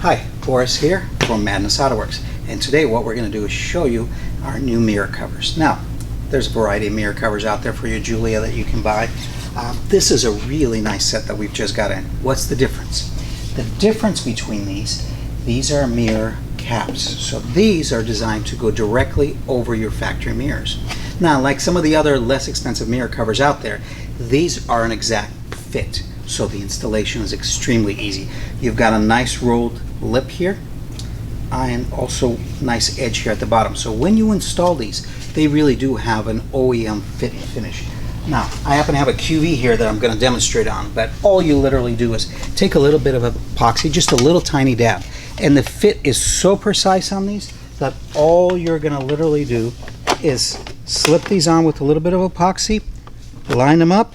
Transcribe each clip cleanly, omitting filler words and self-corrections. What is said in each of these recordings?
Hi, Boris here from Madness Autoworks, and today what we're going to do is show you our new mirror covers. Now, there's a variety of mirror covers out there for your Giulia that you can buy. This is a really nice set that we've just got in. What's the difference? The difference between these are mirror caps. So these are designed to go directly over your factory mirrors. Now, like some of the other less expensive mirror covers out there, these are an exact fit. So the installation is extremely easy. You've got a nice rolled lip here and also nice edge here at the bottom. So when you install these, they really do have an OEM fit and finish. Now, I happen to have a QV here that I'm going to demonstrate on, but all you literally do is take a little bit of epoxy, just a little tiny dab, and the fit is so precise on these that all you're going to literally do is slip these on with a little bit of epoxy, line them up,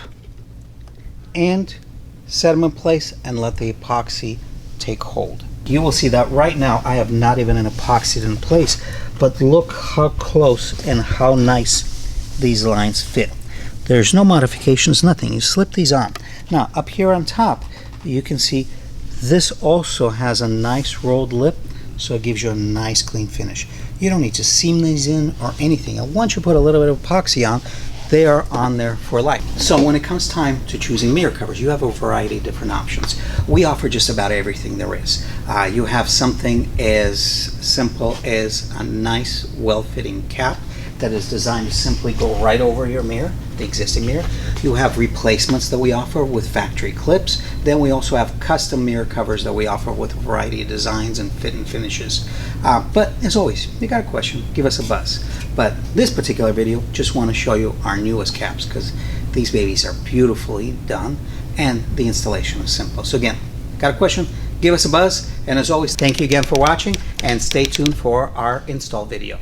and set them in place and let the epoxy take hold. You will see that right now I have not even an epoxied in place, but look how close and how nice these lines fit. There's no modifications, nothing. You slip these on. Now up here on top you can see this also has a nice rolled lip, so it gives you a nice clean finish. You don't need to seam these in or anything, and once you put a little bit of epoxy on, they are on there for life. So when it comes time to choosing mirror covers, you have a variety of different options. We offer just about everything there is. You have something as simple as a nice, well-fitting cap that is designed to simply go right over your mirror, the existing mirror. You have replacements that we offer with factory clips. Then we also have custom mirror covers that we offer with a variety of designs and fit and finishes. But as always, you got a question, give us a buzz. But this particular video, just want to show you our newest caps because these babies are beautifully done and the installation is simple. So again, got a question, give us a buzz. And as always, thank you again for watching and stay tuned for our install video.